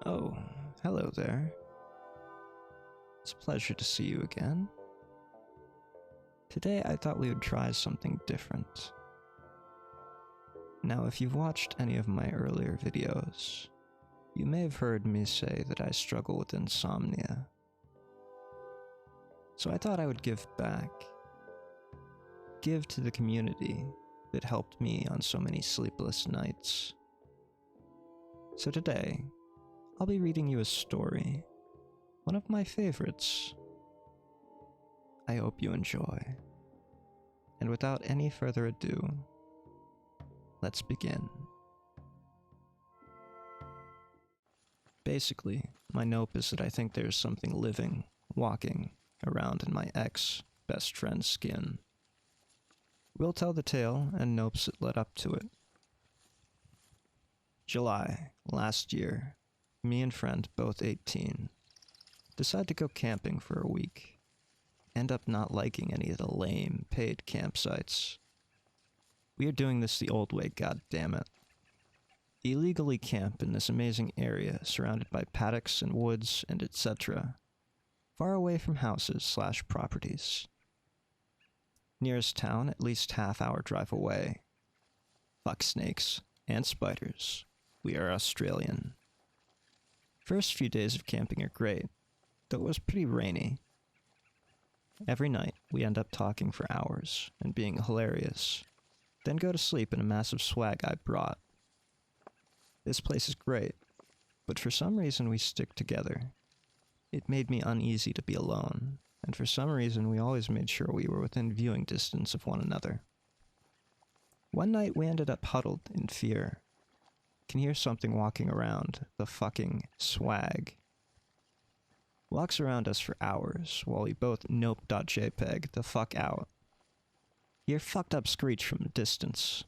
Oh, hello there. It's a pleasure to see you again. Today I thought we would try something different. Now, if you've watched any of my earlier videos, you may have heard me say that I struggle with insomnia. So I thought I would give back. Give to the community that helped me on so many sleepless nights. So today, I'll be reading you a story, one of my favorites. I hope you enjoy. And without any further ado, let's begin. Basically, my nope is that I think there's something living, walking around in my ex-best friend's skin. We'll tell the tale and nopes that led up to it. July, last year, me and friend, both 18, decide to go camping for a week. End up not liking any of the lame, paid campsites. We are doing this the old way, goddammit. Illegally camp in this amazing area surrounded by paddocks and woods and etc. Far away from houses/properties. Nearest town at least half-hour drive away. Fuck snakes and spiders. We are Australian. First few days of camping are great, though it was pretty rainy. Every night, we end up talking for hours and being hilarious, then go to sleep in a massive swag I brought. This place is great, but for some reason we stick together. It made me uneasy to be alone, and for some reason we always made sure we were within viewing distance of one another. One night we ended up huddled in fear. Can hear something walking around the fucking swag. Walks around us for hours while we both nope.jpg the fuck out. Hear fucked up screech from a distance.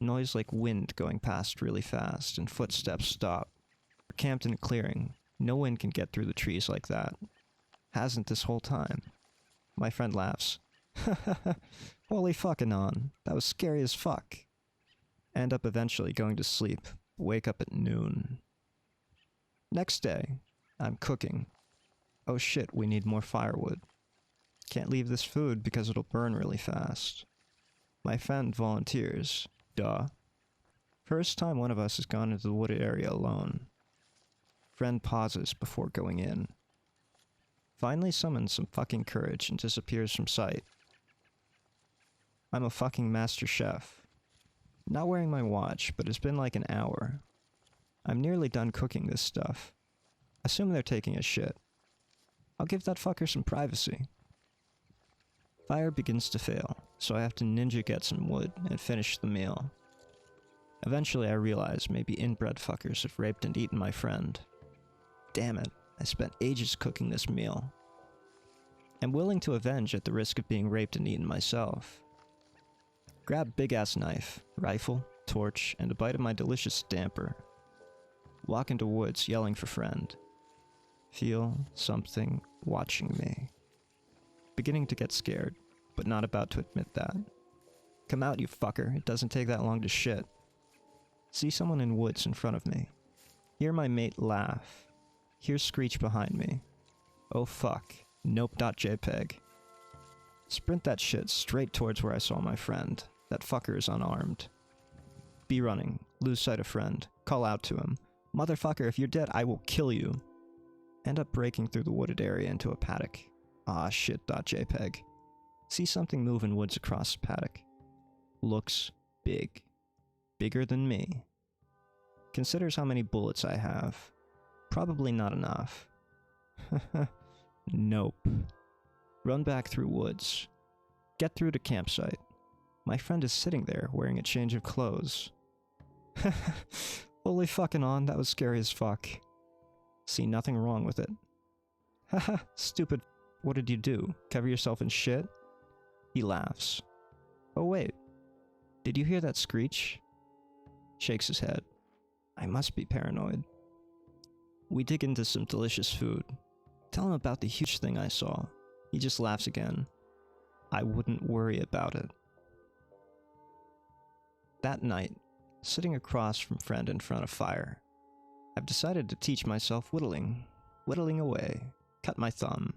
Noise like wind going past really fast and footsteps stop. We're camped in a clearing. No wind can get through the trees like that. Hasn't this whole time. My friend laughs. Holy fuck, Anon. That was scary as fuck. End up eventually going to sleep. Wake up at noon. Next day, I'm cooking. Oh shit, we need more firewood. Can't leave this food because it'll burn really fast. My friend volunteers. Duh. First time one of us has gone into the wooded area alone. Friend pauses before going in. Finally summons some fucking courage and disappears from sight. I'm a fucking master chef. Not wearing my watch, but it's been like an hour. I'm nearly done cooking this stuff. Assume they're taking a shit. I'll give that fucker some privacy. Fire begins to fail, so I have to ninja get some wood and finish the meal. Eventually I realize maybe inbred fuckers have raped and eaten my friend. Damn it, I spent ages cooking this meal. I'm willing to avenge at the risk of being raped and eaten myself. Grab big-ass knife, rifle, torch, and a bite of my delicious damper. Walk into woods yelling for friend. Feel something watching me. Beginning to get scared, but not about to admit that. Come out, you fucker, it doesn't take that long to shit. See someone in woods in front of me. Hear my mate laugh. Hear screech behind me. Oh fuck, nope.jpg. Sprint that shit straight towards where I saw my friend. That fucker is unarmed. Be running, lose sight of friend, call out to him. Motherfucker, if you're dead, I will kill you. End up breaking through the wooded area into a paddock. Ah shit.jpg. See something move in woods across the paddock. Looks big. Bigger than me. Considers how many bullets I have. Probably not enough. Nope. Run back through woods. Get through to campsite. My friend is sitting there wearing a change of clothes. Holy fucking on, that was scary as fuck. See nothing wrong with it. Haha, stupid. What did you do? Cover yourself in shit? He laughs. Oh wait. Did you hear that screech? Shakes his head. I must be paranoid. We dig into some delicious food. Tell him about the huge thing I saw. He just laughs again. I wouldn't worry about it. That night, sitting across from friend in front of fire, I've decided to teach myself whittling. Whittling away. Cut my thumb.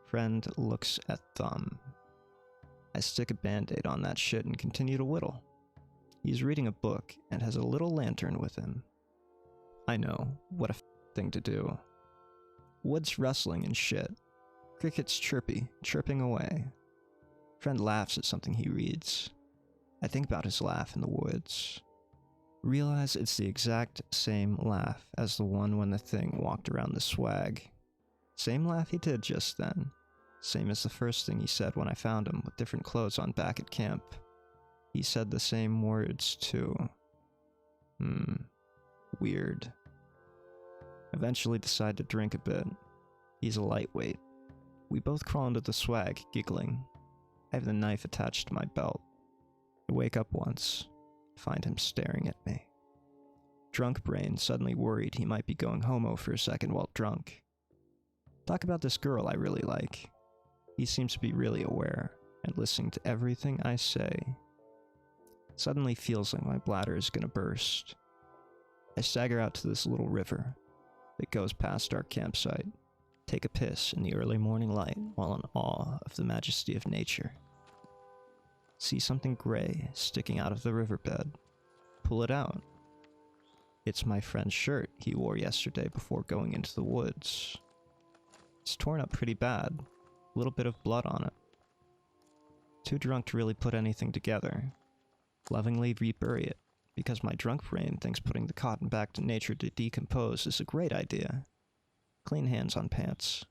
Friend looks at thumb. I stick a band-aid on that shit and continue to whittle. He's reading a book and has a little lantern with him. I know, what a thing to do. Wood's rustling and shit. Crickets chirping away. Friend laughs at something he reads. I think about his laugh in the woods. Realize it's the exact same laugh as the one when the thing walked around the swag. Same laugh he did just then. Same as the first thing he said when I found him with different clothes on back at camp. He said the same words too. Weird. Eventually decide to drink a bit. He's a lightweight. We both crawl into the swag, giggling. I have the knife attached to my belt. I wake up once, find him staring at me. Drunk brain suddenly worried he might be going homo for a second while drunk. Talk about this girl I really like. He seems to be really aware and listening to everything I say. Suddenly feels like my bladder is gonna burst. I stagger out to this little river that goes past our campsite, take a piss in the early morning light while in awe of the majesty of nature. See something gray sticking out of the riverbed. Pull it out. It's my friend's shirt he wore yesterday before going into the woods. It's torn up pretty bad, a little bit of blood on it. Too drunk to really put anything together. Lovingly rebury it, because my drunk brain thinks putting the cotton back to nature to decompose is a great idea. Clean hands on pants.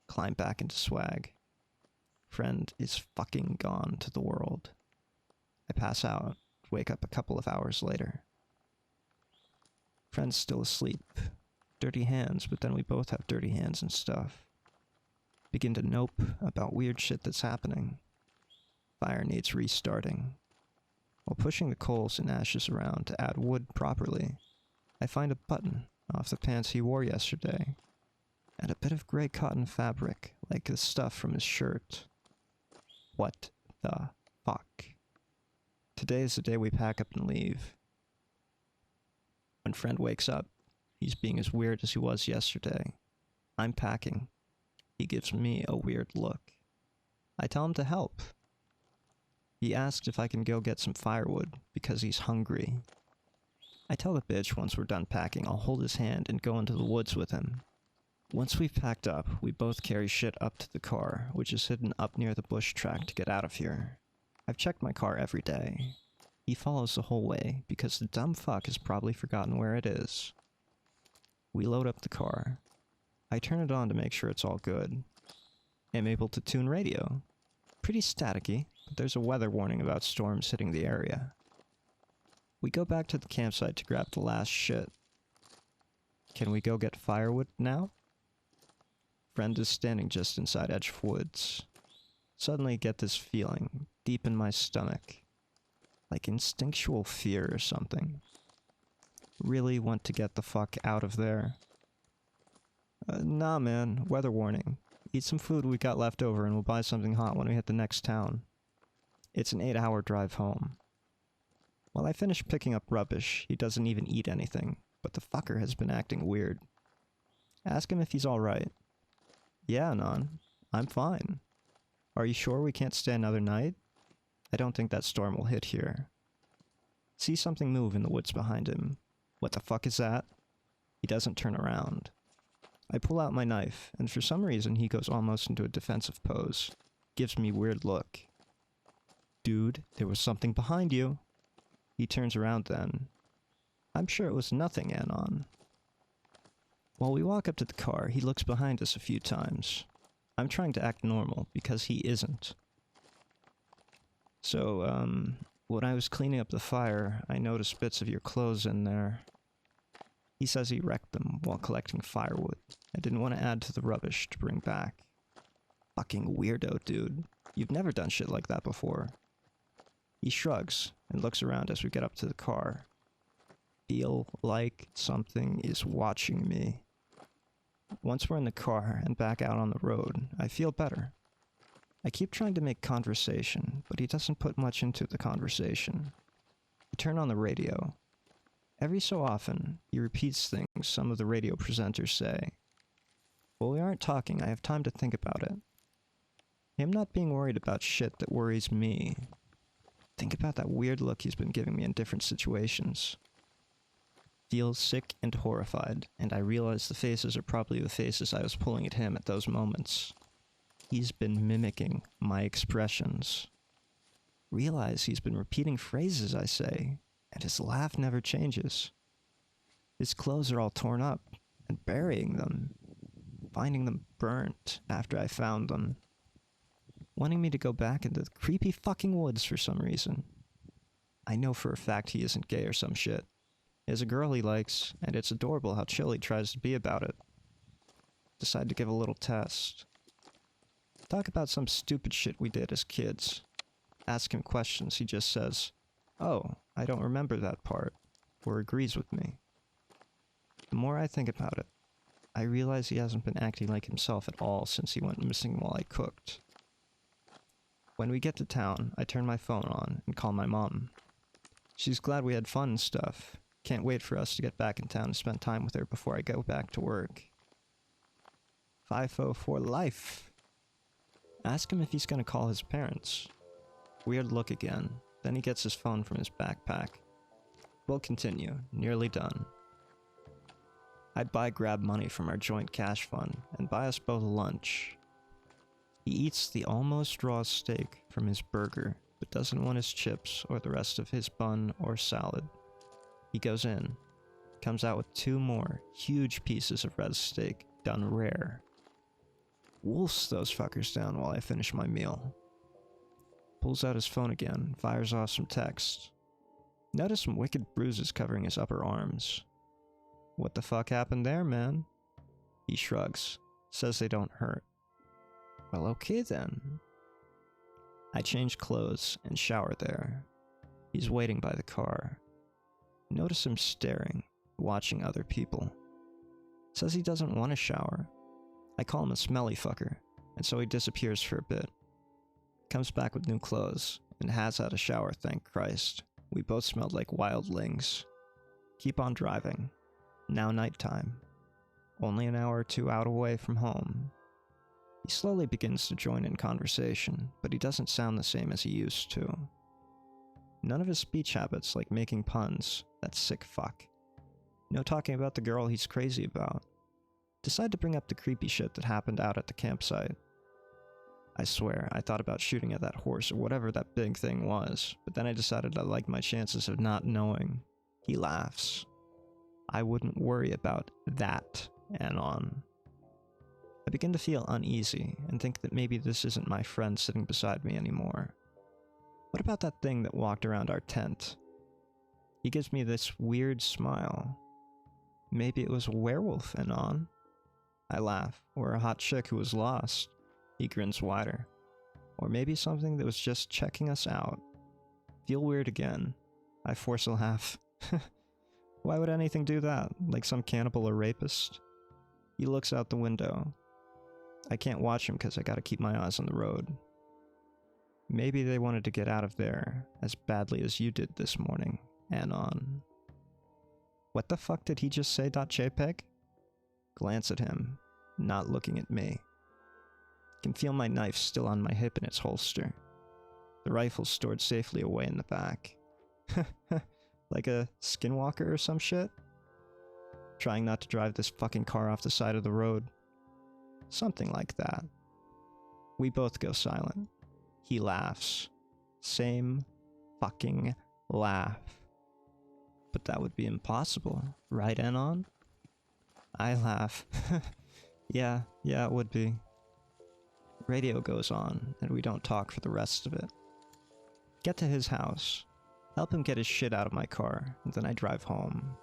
Climb back into swag. Friend is fucking gone to the world. I pass out, wake up a couple of hours later. Friend's still asleep. Dirty hands, but then we both have dirty hands and stuff. Begin to nope about weird shit that's happening. Fire needs restarting. While pushing the coals and ashes around to add wood properly, I find a button off the pants he wore yesterday, and a bit of gray cotton fabric like the stuff from his shirt. What the fuck? Today is the day we pack up and leave. When friend wakes up, he's being as weird as he was yesterday. I'm packing. He gives me a weird look. I tell him to help. He asks if I can go get some firewood, because he's hungry. I tell the bitch once we're done packing I'll hold his hand and go into the woods with him. Once we've packed up, we both carry shit up to the car, which is hidden up near the bush track to get out of here. I've checked my car every day. He follows the whole way, because the dumb fuck has probably forgotten where it is. We load up the car. I turn it on to make sure it's all good. I'm able to tune radio. Pretty staticky, but there's a weather warning about storms hitting the area. We go back to the campsite to grab the last shit. Can we go get firewood now? Friend is standing just inside edge of woods. Suddenly get this feeling, deep in my stomach. Like instinctual fear or something. Really want to get the fuck out of there. Nah man, weather warning. Eat some food we got left over and we'll buy something hot when we hit the next town. It's an 8-hour drive home. While I finish picking up rubbish, he doesn't even eat anything, but the fucker has been acting weird. Ask him if he's alright. Yeah, Anon. I'm fine. Are you sure we can't stay another night? I don't think that storm will hit here. See something move in the woods behind him. What the fuck is that? He doesn't turn around. I pull out my knife, and for some reason he goes almost into a defensive pose. Gives me a weird look. Dude, there was something behind you. He turns around then. I'm sure it was nothing, Anon. While we walk up to the car, he looks behind us a few times. I'm trying to act normal, because he isn't. So, when I was cleaning up the fire, I noticed bits of your clothes in there. He says he wrecked them while collecting firewood. I didn't want to add to the rubbish to bring back. Fucking weirdo, dude. You've never done shit like that before. He shrugs and looks around as we get up to the car. Feel like something is watching me. Once we're in the car and back out on the road, I feel better. I keep trying to make conversation, but he doesn't put much into the conversation. I turn on the radio. Every so often, he repeats things some of the radio presenters say. While we aren't talking, I have time to think about it. Him not being worried about shit that worries me. Think about that weird look he's been giving me in different situations. Feel sick and horrified, and I realize the faces are probably the faces I was pulling at him at those moments. He's been mimicking my expressions. Realize he's been repeating phrases I say, and his laugh never changes. His clothes are all torn up, and burying them, finding them burnt after I found them. Wanting me to go back into the creepy fucking woods for some reason. I know for a fact he isn't gay or some shit. He has a girl he likes, and it's adorable how chill he tries to be about it. Decide to give a little test. Talk about some stupid shit we did as kids. Ask him questions, he just says, "Oh, I don't remember that part," or agrees with me. The more I think about it, I realize he hasn't been acting like himself at all since he went missing while I cooked. When we get to town, I turn my phone on and call my mom. She's glad we had fun and stuff. Can't wait for us to get back in town and spend time with her before I go back to work. 5-0 for life. Ask him if he's gonna call his parents. Weird look again. Then he gets his phone from his backpack. We'll continue. Nearly done. I'd grab money from our joint cash fund and buy us both lunch. He eats the almost raw steak from his burger, but doesn't want his chips or the rest of his bun or salad. He goes in, comes out with 2 more huge pieces of red steak, done rare. Wolfs those fuckers down while I finish my meal. Pulls out his phone again, fires off some text. Notice some wicked bruises covering his upper arms. What the fuck happened there, man? He shrugs, says they don't hurt. Well, okay then. I change clothes and shower there. He's waiting by the car. Notice him staring, watching other people. Says he doesn't want to shower. I call him a smelly fucker, and so he disappears for a bit. Comes back with new clothes, and has had a shower, thank Christ. We both smelled like wildlings. Keep on driving. Now nighttime. Only an hour or 2 out away from home. He slowly begins to join in conversation, but he doesn't sound the same as he used to. None of his speech habits, like making puns, that sick fuck. No talking about the girl he's crazy about. Decide to bring up the creepy shit that happened out at the campsite. I swear, I thought about shooting at that horse or whatever that big thing was, but then I decided I liked my chances of not knowing. He laughs. I wouldn't worry about that, Anon. I begin to feel uneasy and think that maybe this isn't my friend sitting beside me anymore. What about that thing that walked around our tent? He gives me this weird smile. Maybe it was a werewolf, Anon. I laugh, or a hot chick who was lost. He grins wider. Or maybe something that was just checking us out. Feel weird again. I force a laugh. Why would anything do that? Like some cannibal or rapist? He looks out the window. I can't watch him because I gotta keep my eyes on the road. Maybe they wanted to get out of there as badly as you did this morning, Anon. What the fuck did he just say, .jpg? Glance at him, not looking at me. Can feel my knife still on my hip in its holster. The rifle stored safely away in the back. Like a Skinwalker or some shit? Trying not to drive this fucking car off the side of the road. Something like that. We both go silent. He laughs. Same fucking laugh. But that would be impossible, right, Anon? I laugh. Yeah, it would be. Radio goes on, and we don't talk for the rest of it. Get to his house. Help him get his shit out of my car, and then I drive home.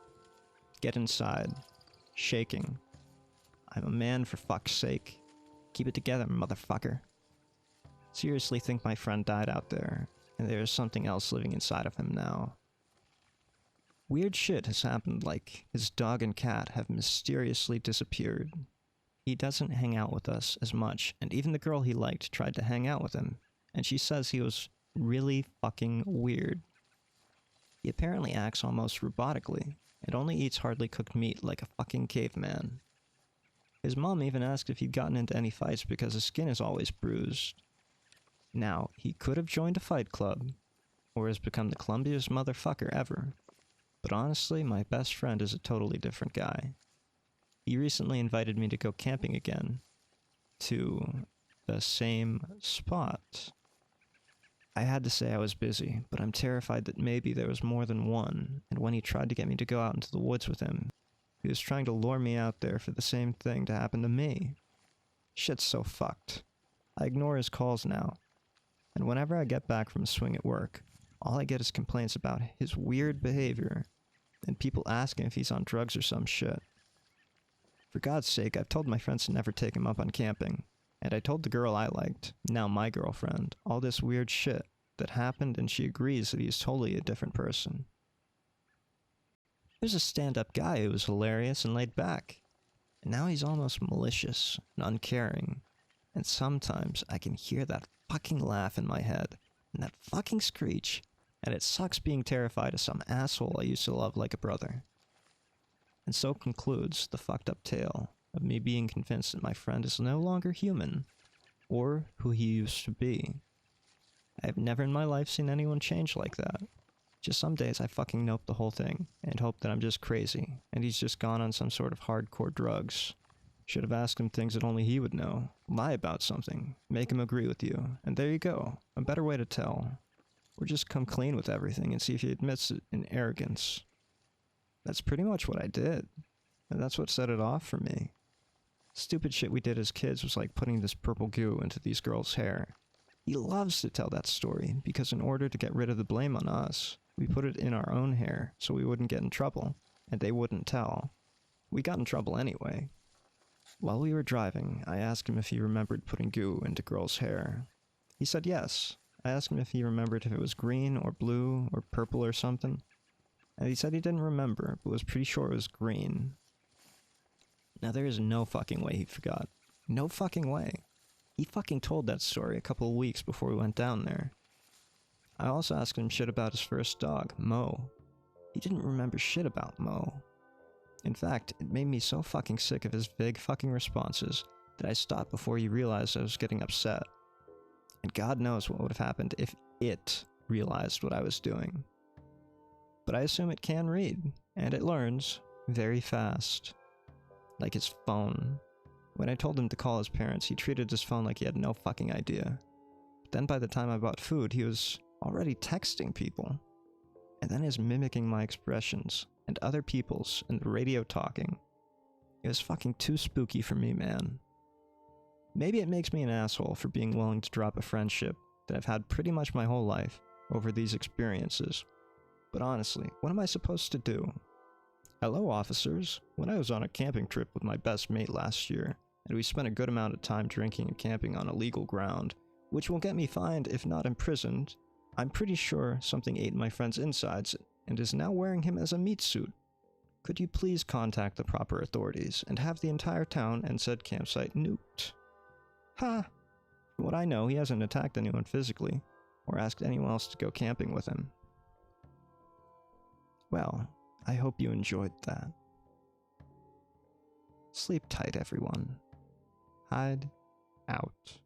Get inside. Shaking. I'm a man, for fuck's sake. Keep it together, motherfucker. Seriously think my friend died out there, and there is something else living inside of him now. Weird shit has happened, like his dog and cat have mysteriously disappeared. He doesn't hang out with us as much, and even the girl he liked tried to hang out with him, and she says he was really fucking weird. He apparently acts almost robotically, and only eats hardly cooked meat like a fucking caveman. His mom even asked if he'd gotten into any fights because his skin is always bruised. Now, he could have joined a fight club, or has become the clumsiest motherfucker ever. But honestly, my best friend is a totally different guy. He recently invited me to go camping again, to the same spot. I had to say I was busy, but I'm terrified that maybe there was more than one, and when he tried to get me to go out into the woods with him, he was trying to lure me out there for the same thing to happen to me. Shit's so fucked. I ignore his calls now, and whenever I get back from a swing at work, all I get is complaints about his weird behavior, and people asking if he's on drugs or some shit. For God's sake, I've told my friends to never take him up on camping, and I told the girl I liked, now my girlfriend, all this weird shit that happened, and she agrees that he's totally a different person. He was a stand-up guy who was hilarious and laid back, and now he's almost malicious and uncaring, and sometimes I can hear that fucking laugh in my head, and that fucking screech, and it sucks being terrified of some asshole I used to love like a brother. And so concludes the fucked up tale of me being convinced that my friend is no longer human, or who he used to be. I have never in my life seen anyone change like that. Just some days I fucking nope the whole thing, and hope that I'm just crazy, and he's just gone on some sort of hardcore drugs. Should have asked him things that only he would know. Lie about something, make him agree with you, and there you go, a better way to tell. Or just come clean with everything and see if he admits it in arrogance. That's pretty much what I did, and that's what set it off for me. Stupid shit we did as kids was like putting this purple goo into these girls' hair. He loves to tell that story, because in order to get rid of the blame on us, we put it in our own hair so we wouldn't get in trouble, and they wouldn't tell. We got in trouble anyway. While we were driving, I asked him if he remembered putting goo into girls' hair. He said yes. I asked him if he remembered if it was green or blue or purple or something, and he said he didn't remember, but was pretty sure it was green. Now there is no fucking way he forgot. No fucking way. He fucking told that story a couple of weeks before we went down there. I also asked him shit about his first dog, Mo. He didn't remember shit about Mo. In fact, it made me so fucking sick of his vague fucking responses that I stopped before he realized I was getting upset. And God knows what would have happened if it realized what I was doing. But I assume it can read, and it learns very fast. Like his phone. When I told him to call his parents, he treated his phone like he had no fucking idea. But then by the time I bought food, he was already texting people. And then his mimicking my expressions, and other people's, and the radio talking. It was fucking too spooky for me, man. Maybe it makes me an asshole for being willing to drop a friendship that I've had pretty much my whole life over these experiences. But honestly, what am I supposed to do? Hello, officers. When I was on a camping trip with my best mate last year, and we spent a good amount of time drinking and camping on illegal ground, which will get me fined if not imprisoned, I'm pretty sure something ate my friend's insides and is now wearing him as a meat suit. Could you please contact the proper authorities and have the entire town and said campsite nuked? Ha! From what I know, he hasn't attacked anyone physically, or asked anyone else to go camping with him. Well, I hope you enjoyed that. Sleep tight, everyone. Hyde out.